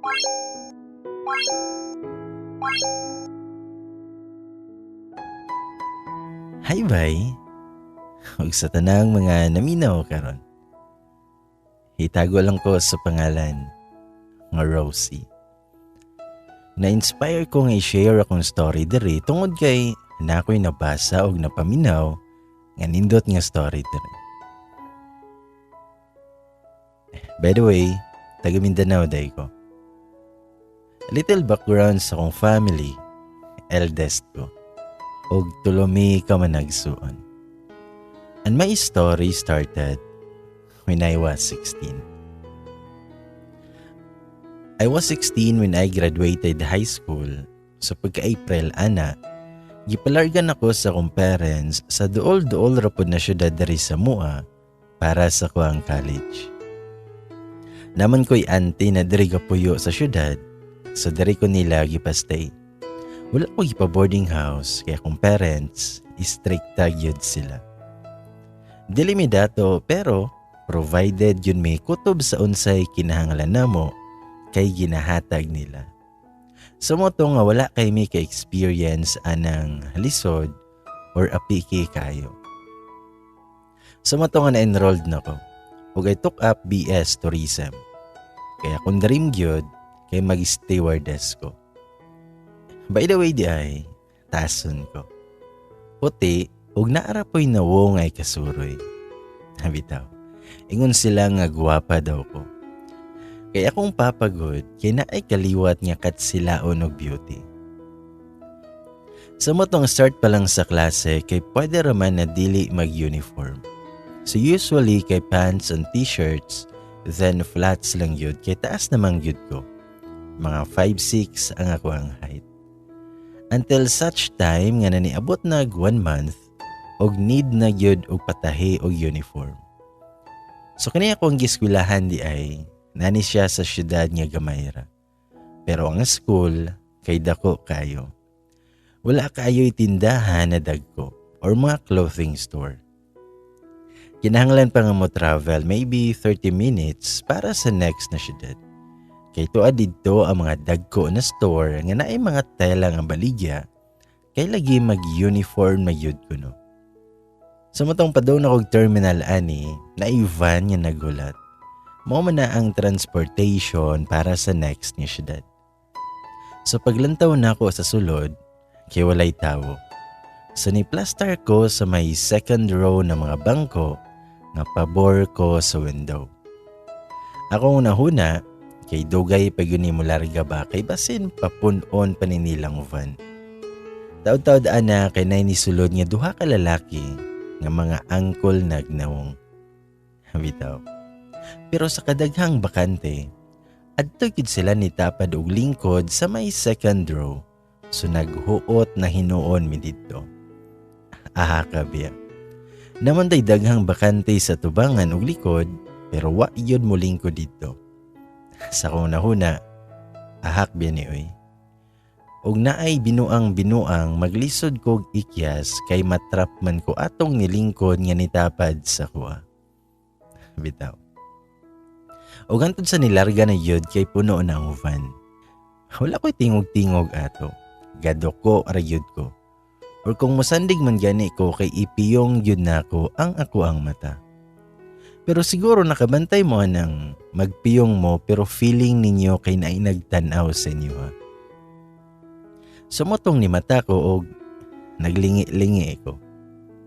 Hi bay, ug sa tanang mga naminaw karon. Hitago lang ko sa pangalan nga Rosie. Na-inspire ko nga i-share akong story diri tungod kay na ako'y nabasa og napaminaw nga nindot nga story diri. By the way, taga Mindanao day ko. A little background sa akong family, eldest ko, og tulomi ka managsuon. And my story started when I was 16. I was 16 when I graduated high school. So pagka-April, gipalargan ako sa akong parents sa duol-duol rapod na syudad diri sa Mua para sa kuang college. Naman ko'y auntie na diri kapuyo sa syudad, so diri ko nila gipastay. Wala ko gipa-boarding house kaya akong parents, istrikta gyud sila. Dili mi dato pero provided yun may kutob sa unsay kinahanglan namo kay ginahatag nila. So mo to nga wala kay may ka-experience anang lisod or apiki kayo. So mo to nga na-enrolled na ko. Ug I took up BS Tourism. Kaya kung dream gyud kay mag-stewardess ko. By the way di ay, tason ko. Puti, ug naarapoy na wo ngay kasuroy. Habitaw. Ingon sila nga guwapa daw ko. Kaya akong papagod, kaya na ay kaliwat nga kat sila og beauty. Sa motong start pa lang sa klase, kay pwede raman na dili mag-uniform. So usually kay pants and t-shirts, then flats lang yun, kay taas namang yun ko. Mga 5'6" ang ako ang height. Until such time nga naniabot nag 1 month, og need na yun og patahi og uniform. So kaniya akong giskwelahan di ay, nani siya sa syudad nga Gamayra. Pero ang school, kay dako kayo. Wala kayo'y tindahan na dagko or mga clothing store. Kinahanglan pa nga mo travel maybe 30 minutes para sa next na syudad. Kay tuwa didto ang mga dagko na store nga naay mga tela nga baligya, kay lagi mag-uniform na yun ko no. Sa matong pa daw na kog terminal ani, na van nga nagulat. Mao man na ang transportation para sa next ni syudad. So paglantaw na ako sa sulod, kay walay tawo. So ni-plaster ko sa may second row na mga bangko nga pabor ko sa window. Ako nahuna, kay dugay pag yun mo larga ba kay basin papunon paninilang van. Taud-taud ana kay nay ni sulod nga duha ka lalaki nga mga angkol nagnawong. Bitaw. Pero sa kadaghang bakante, adto gid sila ni tapad og lingkod sa may second row. So naghuot na hinuon mi didto. Aha kabiya. Naman day daghang bakante sa tubangan og likod, pero wa yun mo lingkod didto. Sa kuna-huna, ahak biya ni oy. Og naay binuang maglisod kog ikyas kay matrap man ko atong nilingkod nga nitapad sa kuha. Bitaw. Og antod sa nilarga na yod kay puno na ang van. Wala ko'y tingog-tingog ato. Gadok ko arayod ko. Or kung musandig man gani ko kay ipiyong yun na ko ang ako ang mata. Pero siguro nakabantay mo nang magpiyong mo pero feeling ninyo kay naay nagtanaw sa inyo ha. Sumotong ni mata ko og naglingi-lingi ko.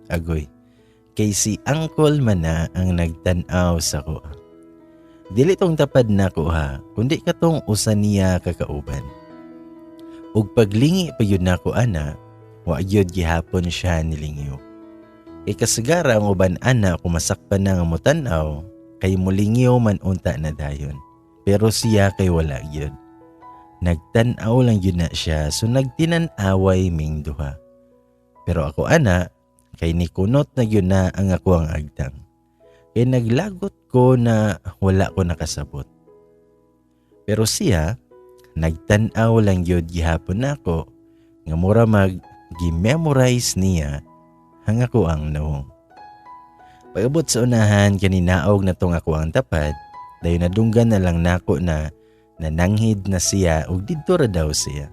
Agoy, kay si Uncle man na ang nagtanaw sa ko. Dili tong tapad na ko ha, kundi katong usa niya kakauban. Ug paglingi pa yun na ko ana, wa yun gihapon siya nilingyo. Kay kasagara ang uban ana kumasakpan na nga motanaw, kay mulingyo man unta na dayon. Pero siya kay wala yun. Nagtanaw lang yun na siya, so nagtinan-away ming duha. Pero ako ana, kay nikunot na yun na ang ako ang agdang. Kay naglagot ko na wala ko nakasabot. Pero siya, nagtanaw lang yun gihapon na ako, nga mura mag-memorize niya hang ako ang nawong. Pag-abot sa unahan, kaninaog na tong ako ang tapad, dayon nadunggan na lang nako na nananghid na siya ug didto ra daw siya.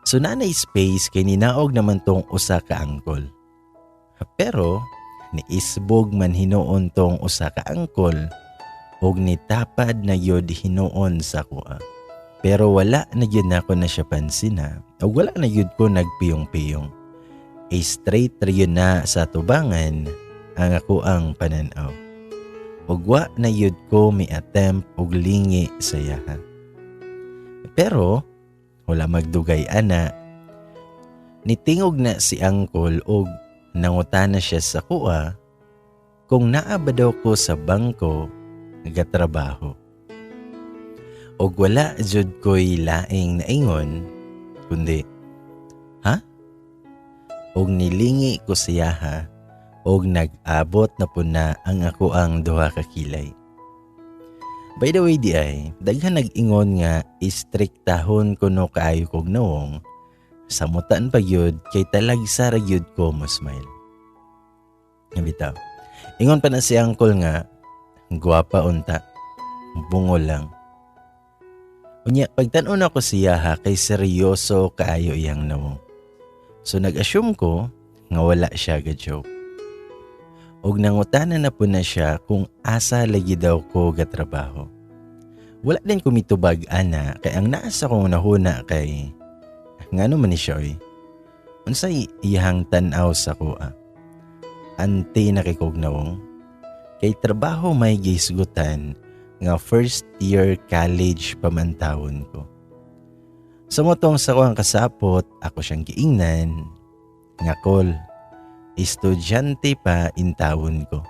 So nanay space kay ninaog naman tong usa ka angkol. Pero niisbog man hinuon tong usa ka angkol ug nitapad na yod hinuon sa kuha. Pero wala na yun ako na siya pansina o wala na yun ko nagpiyong-piyong. Straight ra yun na sa tubangan ang ako ang pananaw. Ug wa na yun ko may attempt og lingi sa yaha. Pero wala magdugay ana. Nitingog na si angkol og nangutana siya sa kuha kung naa ba daw ko sa bangko nagatrabaho. Og wala jud ko'y laing naingon, kundi, ha? Og nilingi ko siya ha, og nag-abot na po na ang ako ang duha ka kilay. By the way di ay, daghan nag-ingon nga istriktahon ko no kaayo kog nawong, samutan pa yun kay talagsa ra yun ko mo smile. Bitaw, ingon pa na si angkol nga, guwapa unta, bungol lang. Unya, pagtan-on ako siya ha, kay seryoso kaayo iyang nawong. So nag-assume ko nga wala siya ga-joke. Og nangutana na po na siya kung asa lagi daw ko gatrabaho. Wala din kumitubag ana, kay ang naasa kong nahuna kay, ngano man ni siya oy, unsay iyang tanaw sa kuha. Ante na kay kog nawong. Kay trabaho may gisgutan nga first year college pamantawon ko. Sumutong sa ko ang kasapot, ako siyang giingnan, nga kol, estudyante pa intawon ko.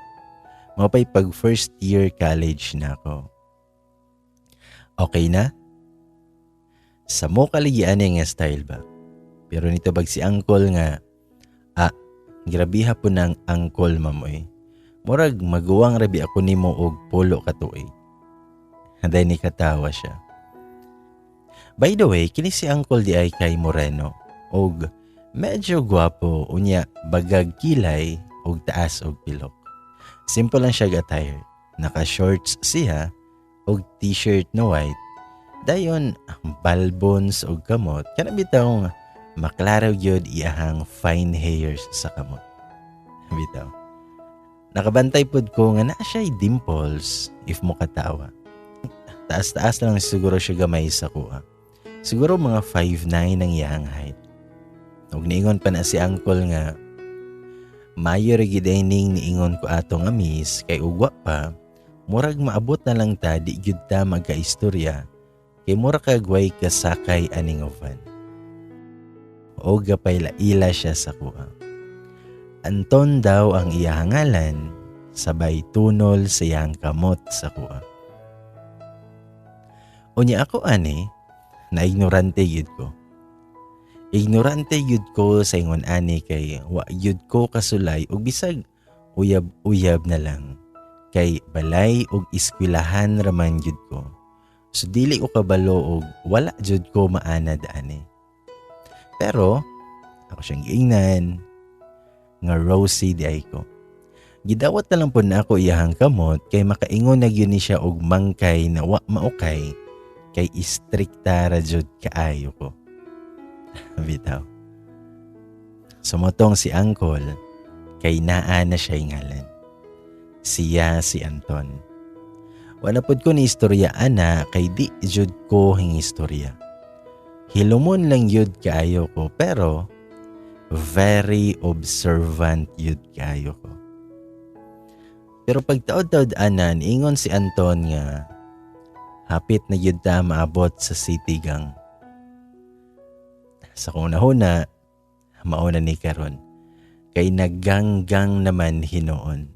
Mapay pag first year college na ako. Okay na? Sa mo kaligian nga style ba? Pero nito bag si angkol nga, grabiha po ng angkol mamoy. Murag maguwang rabi ako nimo og polo katuig. Handay ni katawa siya. By the way, kini si Uncle di ay kay Moreno og medyo gwapo unya bagag kilay og taas og pilok. Simple lang siya attire. Naka-shorts siya og t-shirt na white. Dayon balbons og kamot. Kana bitaw maklaraw gyud iyahang fine hairs sa kamot. Bitaw. Nakabantay pod ko nga naa siya'y dimples if mo katawa. Taas-taas lang siguro siya gamay sa kuha. Siguro mga 5'9" ang iyang height. Ug niingon pa na si Uncle nga, mayo ra gid dining niingon ko ato nga miss kay ugwa pa, murag maabot na lang ta di gyud ta magkaistorya kay mura kagway kasakay aning ovan. O gapay laila siya sa kuha. Anton daw ang iyang ngalan, sabay tunol sa iyang kamot sa kuha. Unya ako ani, na ignorante yun ko. Ignorante yun ko sa ingon ani kay wa yun ko kasulay ug bisag uyab-uyab na lang. Kay balay ug iskwilahan raman yun ko. So dili ko kabalo ug wala yun ko maanad ani. Pero ako siyang giingnan nga Rosie di ay ko. Gidawat na lang po na ako iyahang kamot kay makaingon na yun ni siya og mangkay na wa maukay kay istrikta ra jud kaayo ko. Bitaw. Sumotong si Uncle kay naa na siya ngalan. Siya si Anton. Wala pod ko ni istorya ana kay di jud ko hing istorya. Hilumon lang yud kaayo ko pero very observant yun kayo ko. Pero pagtaod-taod anan, ingon si Anton nga hapit na yun ta maabot sa city gang. Sa kuna-huna, mauna ni karon kay nagganggang naman hinoon.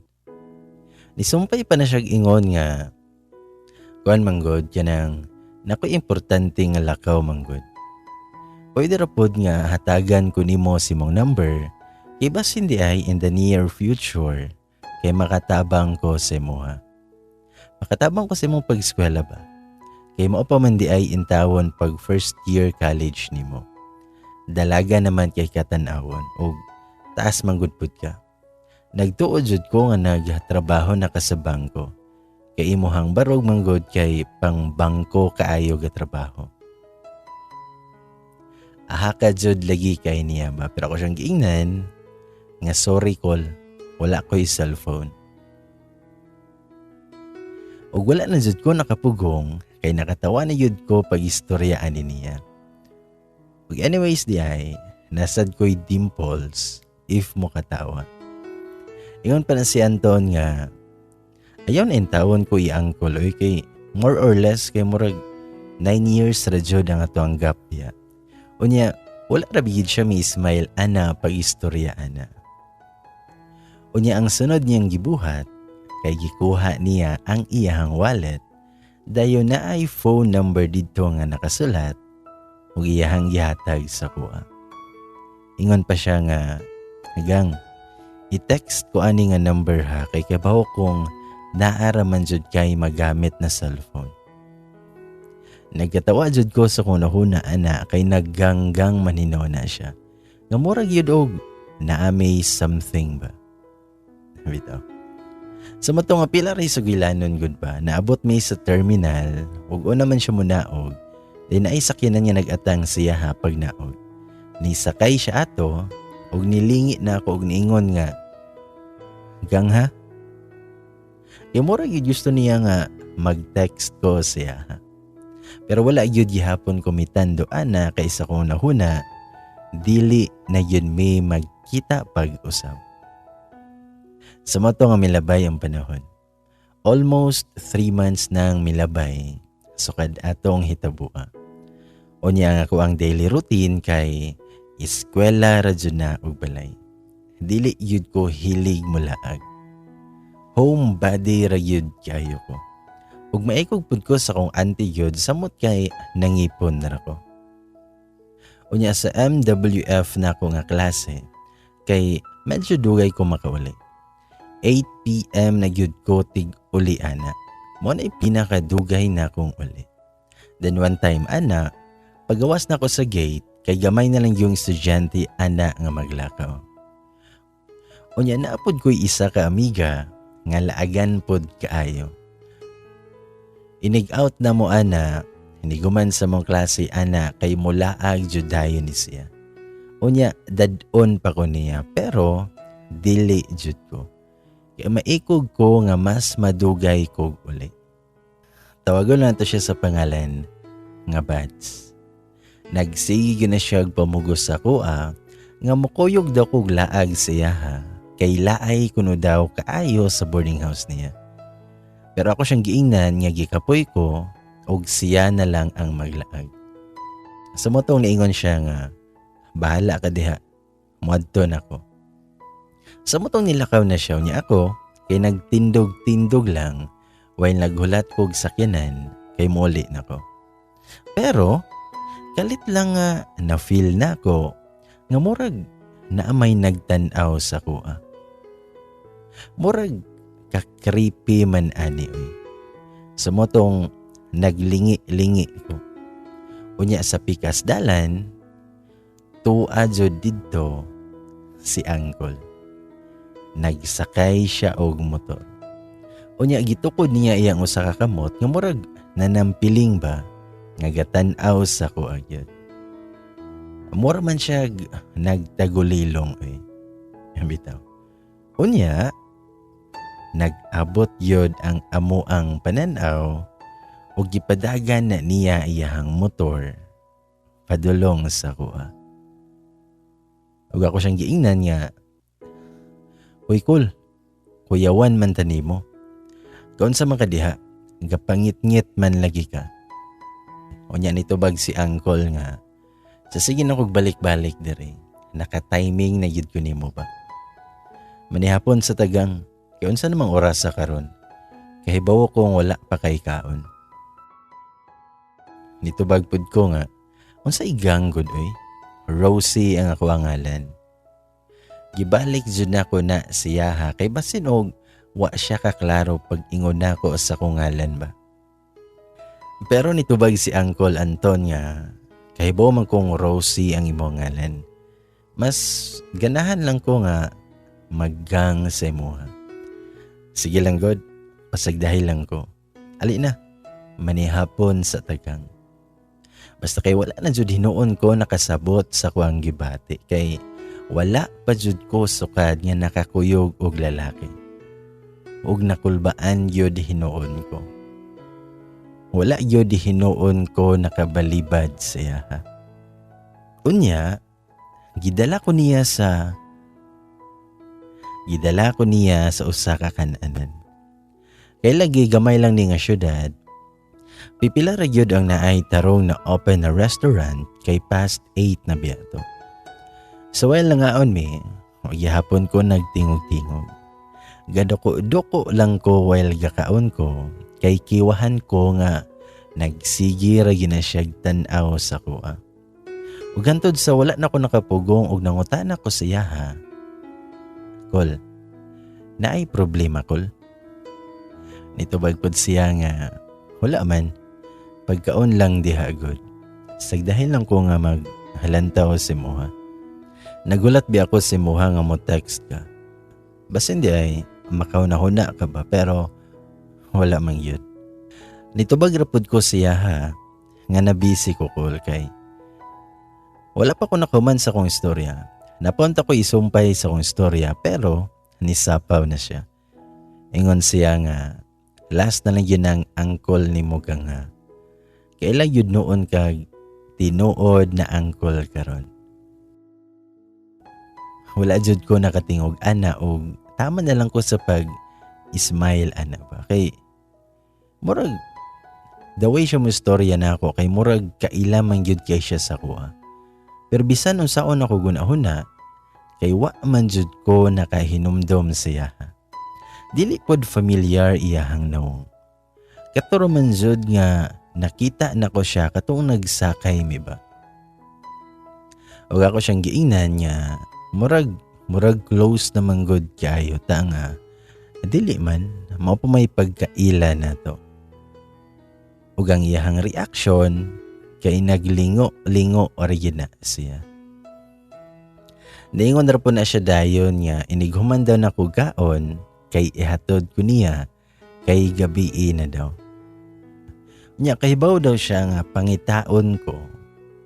Nisumpay pa na siya ingon nga kuan manggod kanang naku importante nga lakaw manggod. Pwede ra pod nga hatagan ko nimo si mong number kay bas hindi ay in the near future kay makatabang ko sa moha. Makatabang ko sa mong pag-eskwela ba? Kay mao pa man di ay intawon pag first year college nimo. Dalaga naman kay katanawon og taas manggud pud ka. Nagtuod jud ko nga nagtrabaho na ka sa bangko kay imuhang barog manggod kay pang bangko kaayo ga trabaho. Aha ka jud lagi kay niya ba, pero ako siyang giingnan nga sorry call, wala ko'y cellphone. O wala na jud ko nakapugong kay nakatawa na jud ko pag istoryaan niya. Ug anyways di ay, nasad ko'y dimples if mo katawa. Ingon pa na si Anton nga, ayaw na intawon ko i-uncle oy kay more or less kay murag 9 years ra jud ang ato ang gap diya. Unya, wala ra bigid siya mi smile ana pag istoryaan na. Unya ang sunod niyang gibuhat, kay gikuha niya ang iyahang wallet, dayon na ay phone number dito nga nakasulat, ug iyahang gihatag sa kuha. Ingon pa siya nga, Gang, i-text ko ani nga number ha, kay kabaw kong naara man jud kay magamit na cellphone. Nagkatawa jud ko sa kunahuna ana kay nagganggang manhinona siya. Nga murag yun og naamay something ba? Bitaw. Sa mato nga pila rin sa gilanon gud ba, naabot may sa terminal, ug una man siya munaog, di na ay sakyanan niya nagatang siya ha pag naog. Nisakay siya ato, ug nilingi na ako ug niingon nga, Gang ha? Kaya mura yun gusto niya nga mag-text ko siya ha. Pero wala yun gihapon kumitando ana kay sa kong nahuna, dili na yun may magkita pag-usap. Sa mato nga milabay ang panahon. Almost 3 months nang milabay, sukad atong hitabua. Unya nga ko ang daily routine kay eskwela radyo na og balay. Dili yun ko hilig mulaag. Homebody ra yun kayo ko. Ug maikog pud ko sa kong auntie yun, samot kay nangipon na ko. Unya sa MWF na ko nga klase, kay medyo dugay ko makauli. 8 PM na gyud ko tig uli ana. Mo na pinakadugay na kong uli. Then one time ana, pagawas na ko sa gate, kay gamay na lang yung estudyante ana nga maglakaw. Unya naapod ko'y isa ka amiga nga laagan pod kaayo. Inig-out na mo ana, hiniguman sa mong klase ana kay mulaag judayo ni siya. Unya dadon pa ko niya pero dili jud ko. Kaya maikog ko nga mas madugay kog uli. Tawagon lang to siya sa pangalan nga Bats. Nagsige na siya pamugos sa kuha nga mukuyog daw kog laag siya ha. Kay laay kuno daw kaayo sa boarding house niya. Pero ako siyang giingnan nga gikapoy ko og siya na lang ang maglaag. Sa motong niingon siya nga, bahala ka diha, muadto na ko. Sa motong nilakaw na siya niya ako, kay nagtindog-tindog lang while naghulat kog sakyanan kay muli na ko. Pero, kalit lang nga na-feel na ko nga murag na may nagtanaw sa kuha. Murag ka-creepy man ani oy. Sa motong naglingi-lingi ko. Unya sa pikas dalan, tuwa jud didto si Uncle. Nagsakay siya og motor. Unya gitukod niya iyang usa ka kamot nga murag nanampiling ba nga gatan-aw sa kuha gyud. Mura man siya nagtagulilong oy. Bitaw. Unya nag-abot yod ang amuang pananaw o gipadagan na niya iyahang motor padulong sa kuha. Ug ako siyang giingnan nga, Uy cool, kuyawan man tanimo. Kaon sa mga diha, gapangit-ngit man lagi ka. Unya nitubag si Uncle nga, sa sige na kog balik-balik diri, naka-timing na yun ko nimo ba. Manihapon sa tagang, kaon sa namang oras sa karon, kahibaw kong wala pa kay kaon. Nitubag pud ko nga, unsa igang good oy? Rosie ang ako ang ngalan. Gibalik jud nako na siya ha, kay basin og wa siya kaklaro pag ingon nako sa kong ngalan ba. Pero nitubag si Uncle Anton nga, kahibaw man kong Rosie ang imong ngalan. Mas ganahan lang ko nga maggang sa imuha. Sige lang God, pasagdahil lang ko. Ali na, manihapon sa tagang. Basta kay wala na jud hinuon ko nakasabot sa kuang gibati kay wala pa jud ko sukad nga nakakuyog og lalaki. Ug nakulbaan yun hinuon ko. Wala yun hinuon ko nakabalibad siya. Unya, gidala ko niya sa usa ka kan-anan. Kay lagi gamay lang ni nga syudad. Pipila ra gyud ang naay tarong na open na restaurant kay past 8 na biyato. So while nangaon mi, gihapon ko nagtingog-tingog. Gadoko-doko lang ko while gakaon ko kay kiwahan ko nga nagsigi ra gina siyag tan-aw sa kuha. Ug hantod sa wala na ko nakapugong ug nangutana ko siya ha. Kol, naay problema kol. Nitubag pod siya nga wala man, pagkaon lang diha agad. Sagdahin lang ko nga maghalantaw si Moha. Nagulat bi ako si Moha nga mo text ka. Bas hindi ay makauna-huna ka ba pero wala mang yun. Nitubag rapod ko siya ha, nga nabisi ko kol kay. Wala pa ko nakuman sa kong istorya. Napunta ko isumpay sa kong istorya pero nisapaw na siya. Ingon siya nga, last na lang yun ang angkol ni mo kang ha. Kailan yun noon kag tinuod na angkol karon. Wala jud ko nakatingog ana og tama na lang ko sa pag-smile ana ba. Kay murag the way siya mo istorya na ako kay murag kaila man gyud kay siya sa kuha. Pero bisan unsaon ako gunahuna kay wa man jud ko nakahinumdom siya. Dili pod familiar iyahang nawong. Katuro man jud nga nakita na ko siya katong nagsakay mi ba. Ug ako siyang giingnan nga murag close naman good kayo ta nga dili man mao pa may pagkaila na to. Ug ang iyahang reaction kay naglingo-lingo origina siya. Naingon ra po na siya dayon nga inighuman daw na ko gaon kay ihatod ko niya kay gabi na daw. Nya kahibaw daw siya nga pangitaon ko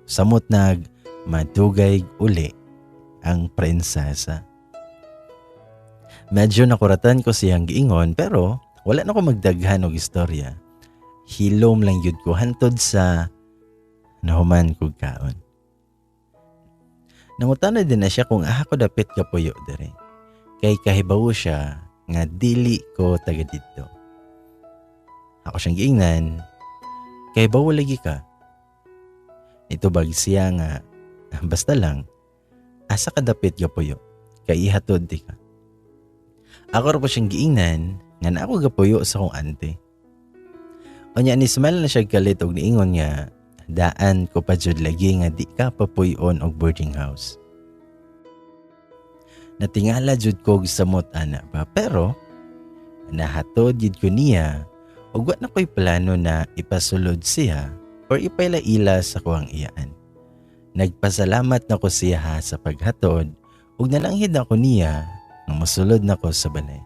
samot nag madugay uli ang prinsesa. Medyo nakuratan ko siyang giingon pero wala na ko magdaghan og istorya. Hilom lang yun ko hantod sa nahuman ko kaon. Nangutana din na siya kung ko dapit kapuyo dere. Kay kahibaw siya nga dili ko taga dito. Ako siyang giingnan, kahibaw lagi ka. Itubag siya nga, basta lang, asa ka dapit kapuyo, kay ihatod di ka. Ako rin po siyang giingnan, nga na ako gapuyo sa kong ante. O niya, nismal na siya galit og niingon niya, daan ko pa jud lagi nga di ka papuyon og boarding house. Natingala jud ko samot ana ba pero nahatod jud ko niya ug wa na ko'y plano na ipasulod siya or ipailaila sa kuwang iyaan. Nagpasalamat na ko siya sa paghatod ug nalanghid ako niya nga mosulod na ko sa balay.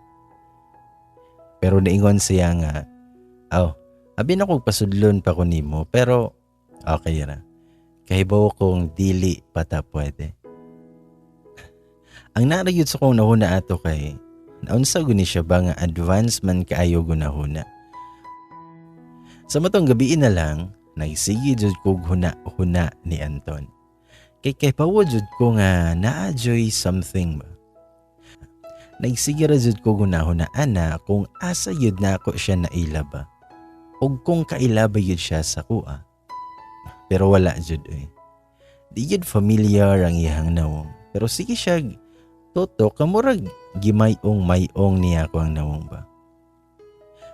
Pero naingon siya nga, abi na kong pasudlon pa ko nimo pero okay ra. Kahibaw kong dili pata pwede. Ang narayod sa kong nahuna ato kay, naunsa guni siya ba nga advance man kaayo gunahuna. Sa matong gabi na lang, nagsigi jud kog huna ni Anton. Kay pawod jud ko nga na-enjoy something ba. Nagsigi ra jud ko gunahuna ana kung asa yun na ako siya naila ba. O kung kaila ba yun siya sa kuha. Pero wala jud eh. Di yun familiar ang iyang nawong. Pero sige siya toto kamurag gimayong niya ako ang nawong ba.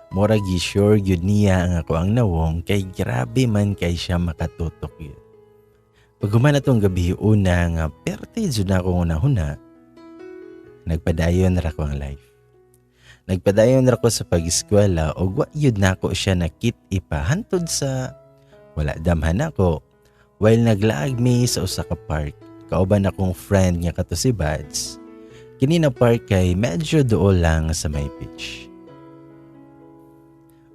Murag gi-sure yun niya ang ako ang nawong kay grabe man kay siya makatutok yun. Pag human atong gabi una nga perte jud na ako una-huna, nagpadayon ra ko ang life. Nagpadayon ra ko sa pag-eskwela o wa yun na ako siya nakit ipahantod sa wala damhan ako while naglaag mi sa usa ka park. Kauban akong friend nga kato si Bads. Kini na park kay medyo dool lang sa may beach.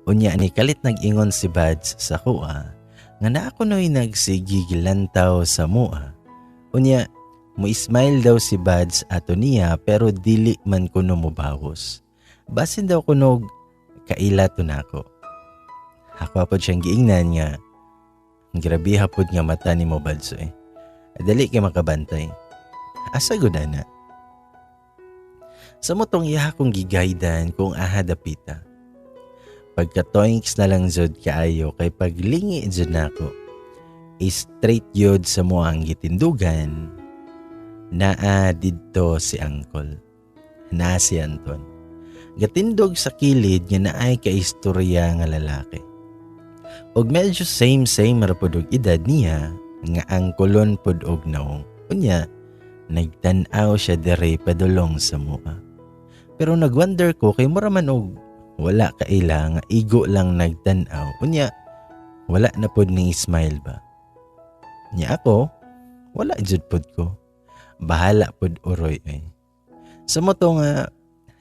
Unya ni kalit nag-ingon si Buds sa kuha nga na ako no'y nagsigigilantaw sa mua. Unya, mo smile daw si Buds ato niya pero dili man kuno mubawos. Basin daw kunog kaila to nako. Ako apod siyang giingnan nga grabe hapod nga mata ni mo Buds eh. Dali kay makabantay. Asa gudana. Sa motong iya kong gigaydan kung aha dapita. Pagka-toinks na lang jud kaayo kay paglingi jud nako. Straight yod sa mo ang gitindugan. Naa didto si Uncle. Naa si Anton. Gatindog sa kilid nga naay kaistorya nga lalaki. Og medyo same ra pud og edad niya nga angkolon pud og naong. Unya, nagtan-aw siya dere padulong sa mua. Pero nagwonder ko kay mura man og wala kaila nga igo lang nagtan-aw. Unya, wala na pud ning smile ba. Nya ako, wala jud pud ko. Bahala pud uroy ay. Sa moto nga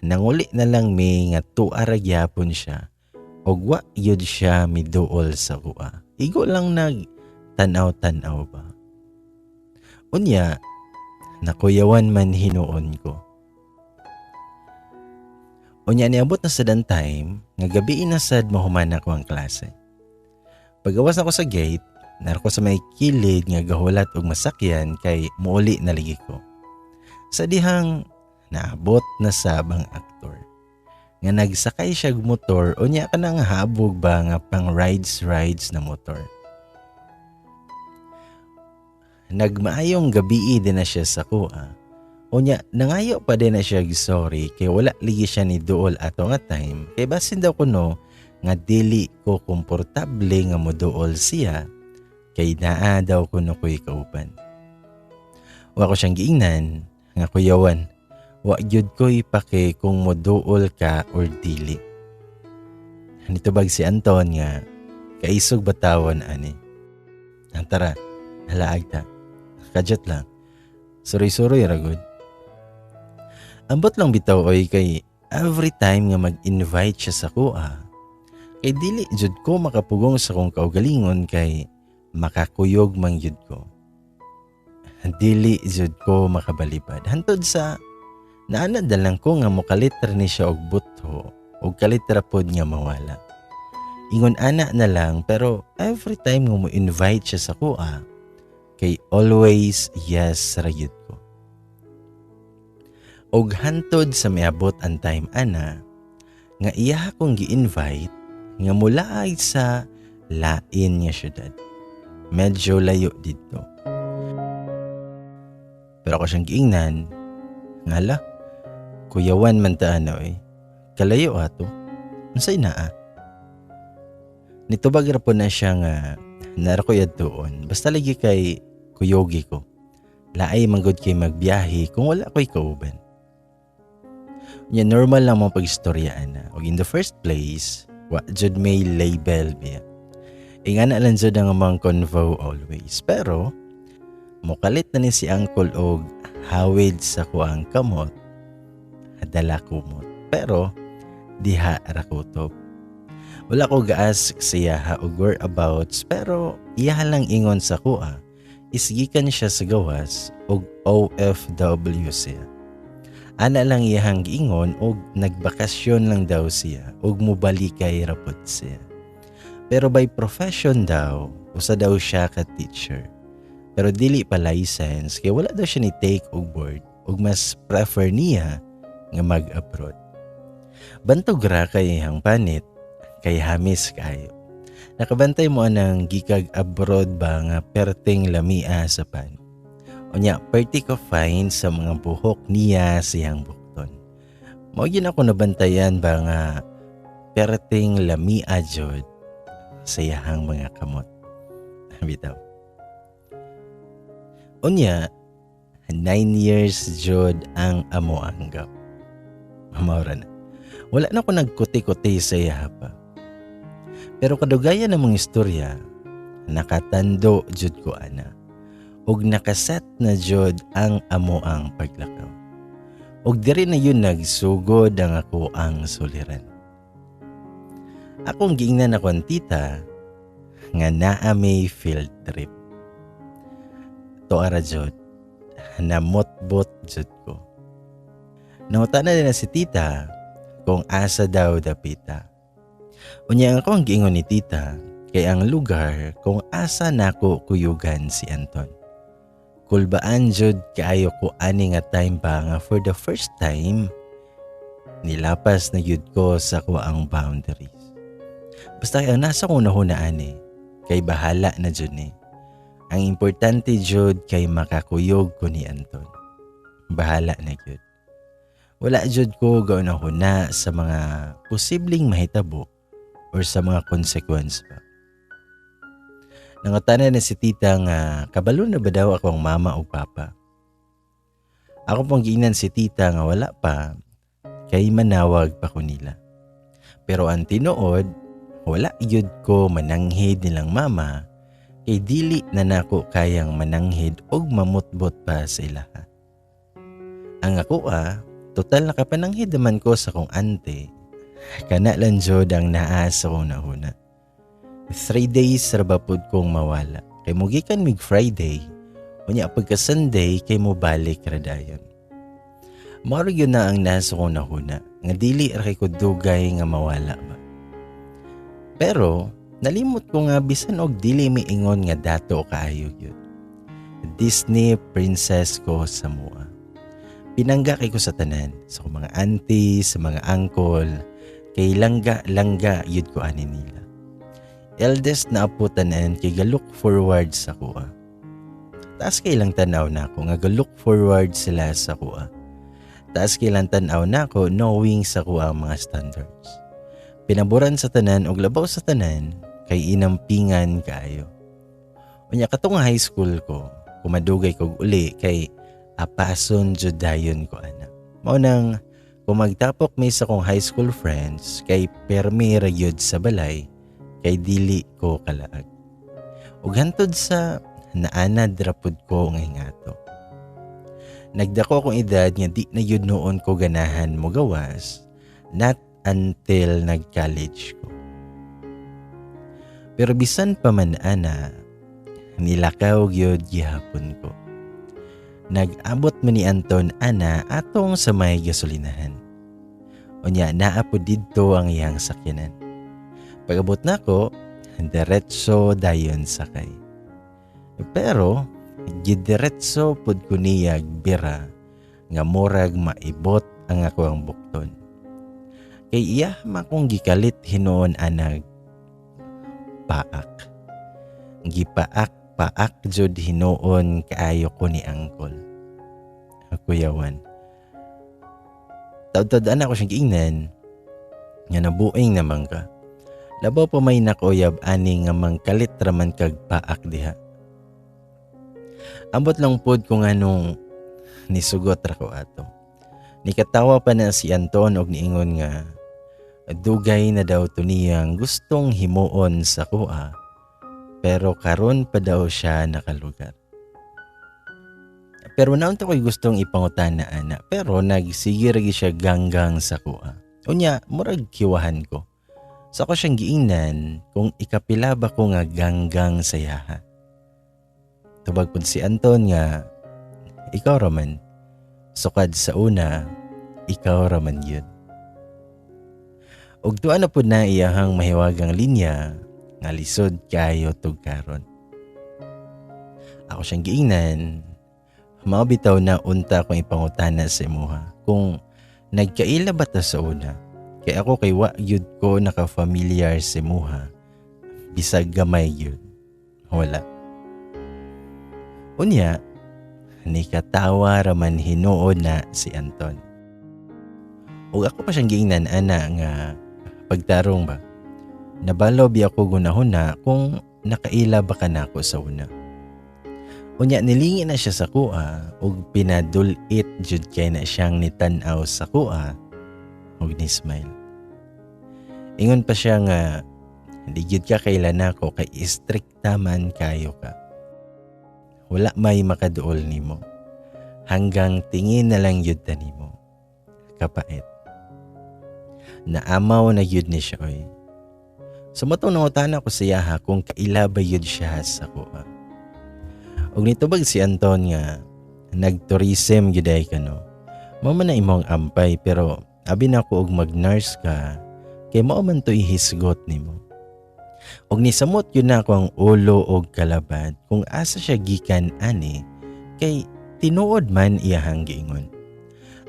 nanguli na lang mi nga tuara gyapon siya. Og wa yun siya miduol sa kuha. Igo lang nag-tanaw-tanaw ba. Unya, nakuyawan man hinuon ko. Unya, niabot na sa time, nga gabi inasad mahuman ako ang klase. Pagawas ako sa gate, narko sa may kilid nga gahulat og masakyan kay muuli na ligi ko. Sa dihang naabot na sabang aktor. Nga nagsakay siya motor o niya ka nang habog ba nga pang rides na motor. Nagmaayong gabi din na siya sa kuha. O niya nangayo pa din na siya sorry kay wala ligi siya ni duol ato nga time. Kay basin daw kuno nga dili ko komportable nga moduol siya kay naa daw kuno ko'y kauban. Wa ko siyang giingnan nga kuyawan. Wa gyud ko'y pake kung moduol ka or dili. Nitubag si Anton nga kaisog batawan ani. Ang tara, halaag ta. Kadyat lang. Suroy-suroy ragod. Ambot lang bitaw oy kay every time nga mag-invite siya sa kuha. Kay dili jud ko makapugong sa kong kaugalingon kay makakuyog mang jud ko. Dili jud ko makabalipad. Hantod sa naanad lang ko nga mokalitra ni siya og butho og kalitra pod nga mawala. Ingon ana na lang pero every time nga mo invite siya sa kuha kay always yes ra yun ko. Og hantod sa miabot ang time ana nga iya akong gi-invite nga mula ay sa lain nga syudad. Medyo layo dito. Pero ako siyang giingnan ngala kuyawan man ta ano eh. Kalayo ato. Unsay naa? Nitubag ra po na siya nga narakuyad doon. Basta lagi kay kuyogi ko. Laay manggod kay magbiyahe kung wala ko'y kauban. Nya normal lang mong pag-istoryaan na. O in the first place, wa jud may label biya. Nga na lang jud ang mga convo always. Pero, mukalit na ni si Uncle og hawid sa kuang kamot. Hadala kumot. Pero, diha rakutob. Wala ko gaas siya ha og whereabouts pero iya lang ingon sa kuha. Isgikan siya sa gawas og OFW siya. Ana lang iyang giingon og nagbakasyon lang daw siya og mubalikay rapod siya. Pero by profession daw, usa daw siya ka teacher. Pero dili pa license kay wala daw siya ni take og board og mas prefer niya nga mag-abroad. Bantog ra kay iyang panit kay hamis kayo. Nakabantay mo anang gikag abroad ba nga perting lamia sa pan. O niya, perti ko fine sa mga buhok niya siyang bukton. Mao yun ako nabantayan ba nga perting lamia jod sa iyang mga kamot. Bitaw. O niya, 9 years jod ang amo anggap. Mamaura na. Wala na ako nagkuti-kuti sa iya pa. Pero kadugayan ng mga istorya, nakatando jud ko ana. Og nakaset na jud ang amo ang paglakaw. Og diri na yun nagsugod ang ako ang suliran. Akong giingnan ako ang tita nga naa may field trip. To ara jud, namotbot jud ko. Nangutana na si tita kung asa daw dapita. Unya ako ang giingon ni tita kay ang lugar kung asa nako kuyugan si Anton. Kulbaan jud kaayo ko ani nga time pa nga for the first time nilapas na yun ko sa kuwaang boundaries. Basta ang nasa ko nahunaan kay bahala na dyan Ang importante jud kay makakuyog ko ni Anton. Bahala na jud. Wala jud ko gaunahuna sa mga posibleng mahitabo or sa mga consequence pa. Nangutana na si tita nga kabalo na ba daw akong mama o papa. Ako pong giingnan si tita nga wala pa kay manawag pa ko nila. Pero ang tinuod, wala yun ko mananghid nilang mama kay dili na nako kayang mananghid og mamutbot pa sa ilaha. Ang ako total nakapananghid naman ko sa kong ante. Kana lang jud ang naa sa kong nahuna. 3 days rabapod kong mawala. Kay mugikan mig Friday, unya pagka Sunday kay mo balik radayon. Mao yun na ang nasa kong nahuna, nga dili ra kay ko dugay nga mawala ba. Pero nalimot ko nga bisan og dili miingon nga dato kaayo yun. Disney princess ko sa mua. Pinangga kay ko sa tanan, sa mga auntie, sa mga uncle, kay langga yun ko ani nila. Eldest na apo tanan kay ga-look forward sa kuha. Taas kay lang tanaw na ako nga ga-look forward sila sa kuha. Taas kay lang tanaw na ako knowing sa kuha ang mga standards. Pinaboran sa tanan og labaw sa tanan kay inampingan kaayo. Unya katong high school ko, kumadugay kog uli kay apason jud dayon ko ana. Mao nang kung magtapok may sa kong high school friends kay permi ra gyud sa balay kay dili ko kalaag. Ug hantod sa naanad rapud ko nga hingato. Nagdako kong edad nga di na yun noon ko ganahan mo gawas, not until nag-college ko. Pero bisan pa man ana, nilakaw gyud gihapon ko. Nag-abot man ni Anton ana atong sa may gasolinahan. Unya naa po didto ang iyang sakyanan. Pag-abot nako, diretso dayon sakay. Pero gidiretso pud ko niya bira nga murag maibot ang ako ang bukton. Kay iya makong gikalit hinuon anag paak. Gipaak jud hinuon kaayo ko ni Angkol. Kuyawan. Taud-taudan ako siyang giingnan nga nabuing naman ka. Labaw pa may nakuyab ani nga mangkalit raman kag paak diha. Ambot lang pod ko nga nung nisugot ra ko ato. Nikatawa pa na si Anton og niingon nga dugay na daw to niyang gustong himuon sa kuha pero karon pa daw siya nakalugar. Pero naon to ko'y gustong ipangutana ana pero nagsige ra siya ganggang sa kuha. Unya murag kiwahan ko. So ako siyang giingnan kung ikapila ba ko nga ganggang sayaha. Tubag po si Anton nga, ikaw raman. Sukad sa una, ikaw raman yun. Ug tuwa na po na iyahang mahiwagang linya, nga lisod kayo tugkaron. Ako siyang giingnan, mabitaw na unta kong ipangutana sa imuha. Kung nagkaila ba ta sa una, kay ako kay wa yun ko nakafamiliar sa imuha, bisag gamay yun. Wala. Unya, nikatawa raman hinuon na si Anton. Ug ako pa siyang giingnan ana nga pagtarong ba. Nabalo bi ako gunahuna kung nakaila ba ka nako sa una. Unya nilingi na siya sa kuha ug pinadulit jud kay na siyang nitan-aw sa kuha ug ni-smile. Ingon pa siya nga di gyud ka kailan nako kay istrikta man kayo ka. Wala may makaduol nimo. Hanggang tingin na lang yun nimo. Kapait. Naamaw na yun ni siya oy. Sa matong nangutana ko siya ha kung kaila ba yun siya sa ko. Og nitubag si Anton nga nagtourism gyuday ka no. Mao man na imong ampay pero abi na ko og mag-nurse ka kay mao man to ihisgot nimo. Og nisamot yun na ko ang ulo og kalabad kung asa siya gikan ani kay tinuod man iyahang giingon.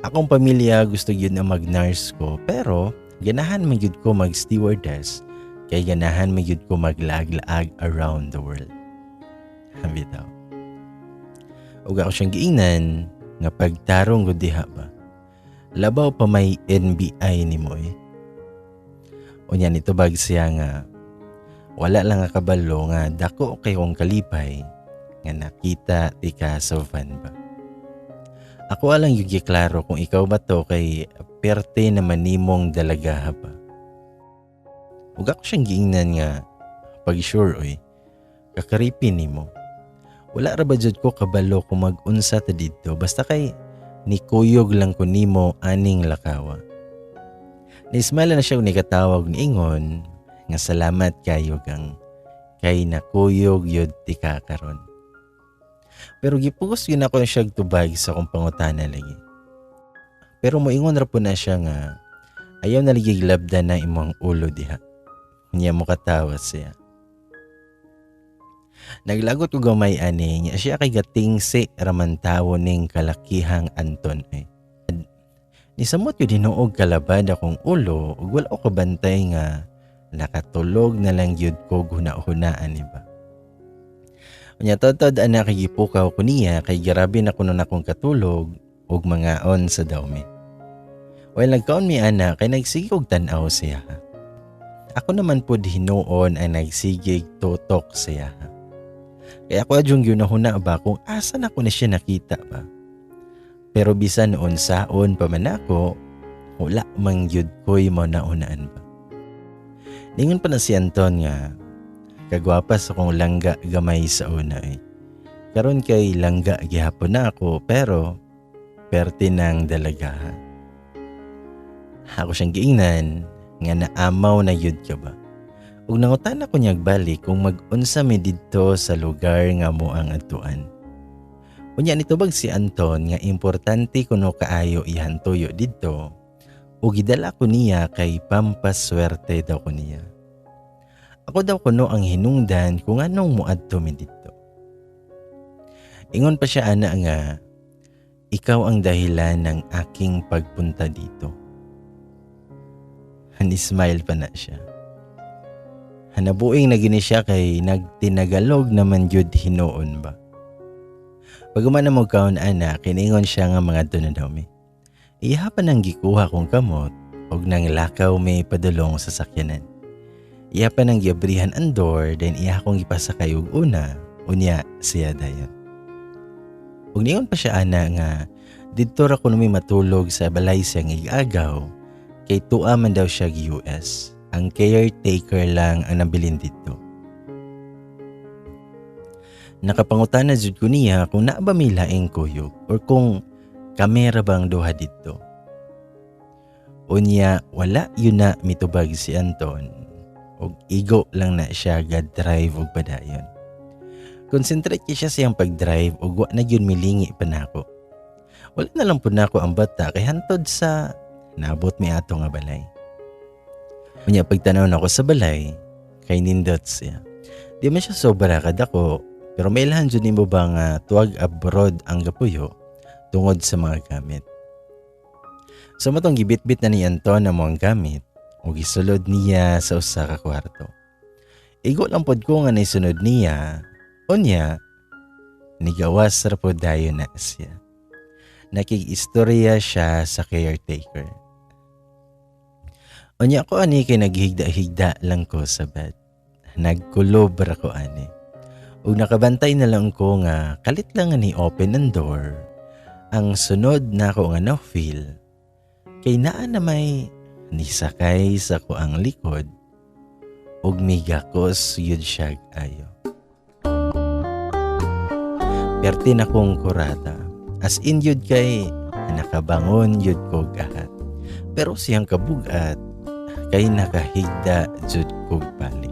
Akong pamilya gusto yun na mag-nurse ko pero ganahan man yun ko mag-stewardess kay ganahan man yun ko maglaag-laag around the world. Bitaw. Ug ako siyang giingnan nga pagtarong ko diha ba. Labaw pa may NBI ni mo eh. Unya nitubag siya nga wala lang nga kabalo nga dako kay kong kalipay nga nakita ti ka sa van ba. Ako alang yung giklaro kung ikaw ba to kay perte naman nimong dalaga ba. Ug ako siyang giingnan nga pag sure oy kakaripin nimo. Wala ra ba jud ko kabalo kung mag-unsa ta didto basta kay nikuyog lang ko nimo aning lakawa. Nismala na siya ni katawag ni ingon nga salamat kayo gang kay nakuyog yud ti kakaron. Pero gipugos yun ako siya tubag sa kong pangutana lagi. Pero moingon ra po na siya nga ayaw na lagi labdan na imong ulo diha. Niya mo katawa siya. Naglagot ko gamay ani niya siya kay gatingsi raman tawo ning kalakihang Anton eh. Nisamot yun dinuog kalabad akong ulo ug wala ko kabantay nga nakatulog na lang yun ko guna-hunaan iba. Unya tod ana kay gipukaw ko niya kay grabe na kuno akong katulog ug mangaon sa dawmi. While nagkaon mi ana kay nagsigig og tan-aw siya. Ako naman pud hinuon ang nagsigig tutok siya. Kaya ako adyong ginahuna ba kung asa na ko na siya nakita ba. Pero bisan noon saon pa man ako, wala mang yud ko'y maunaan ba. Ningon pa na si Anton nga, kagwapa sa kong langga gamay sa una eh. Karon kay langga gihapon na ako pero perte ng dalaga. Ako siyang giingnan nga naamaw na yud ka ba. Ug nangutan ako niyag balik kung mag-unsa mi didto sa lugar nga mo ang adtuan. Unya nitubag si Anton nga importante kuno kaayo ihan tuyo didto ug gidala ko niya kay pampaswerte daw ko niya. Ako daw kuno ang hinungdan kung anong muadto mi didto. Ingon pa siya ana nga ikaw ang dahilan ng aking pagpunta dito. Smile pa na siya. Hanabuing na gini siya kay nagtinagalog naman jud hinuon ba. Paguma na mo kaon ana, kiningon siya nga mga doon na daw mi. Iya pa nang gikuha kong kamot og nang lakaw may padulong sa sakyanan. Iya pa nang giabrihan ang door then iya kong ipasakay og una, unya siya dayon. Ug ningon pa siya ana nga didto ra kuno mi matulog sa balay siya nga igagaw kay tuwa man daw siya US. Ang caretaker lang ang nabilin dito. Nakapangutan na jud ko niya kung naa ba may laing kuyog or kung kamera bang duha dito. Unya wala yun na mitubag si Anton og igo lang na siya ga-drive og padayon. Concentrate siya siyang pag-drive og wa na yun milingi pa nako. Wala na lang po nako ang bata kay hantod sa nabot mi ato nga balay. Unya pagtanaw na ako sa balay, kay nindot siya. Di man siya sobra kadako, pero may ilahan dyan mo bang tuwag abroad ang gapuyo tungod sa mga gamit. So matong gibit-bit na ni Anton na mga gamit, o gisulod niya sa usa ka kwarto. Igo lang pod ko nga naisunod niya, unya, nigawas ra pod dayon na siya. Nakikistorya siya sa caretaker. Unya ko ani kay naghigda-higda lang ko sa bed. Nagkulob ra ko ani. Ug nakabantay na lang ko nga kalit lang ni open ang door. Ang sunod na ko nga na-feel kay naa na may nisakay sa ko ang likod ug migakos yun siya ayo. Perti na kong kurata. As in yun kay nakabangon yun ko gahat. Pero siyang kabugat kay nakahigda jud kog balik.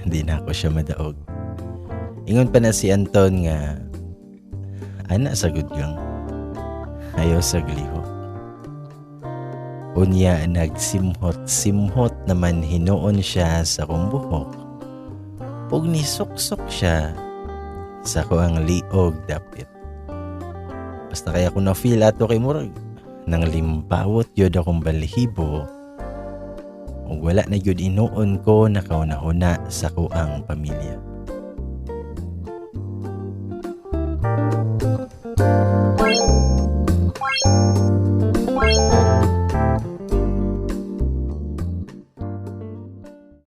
Di na ako siya madaog. Ingon pa na si Anton nga, ana sagud kang, ayaw sa gliho. Unya nagsimhot naman hinuon siya sa kong buhok. Ug nisuksok siya sa kuang liog dapit. Basta kaya ko na-feel ato kay murag nang limpawot yun akong balahibo ug wala na yun inuon ko nakauna-una sa kuang pamilya.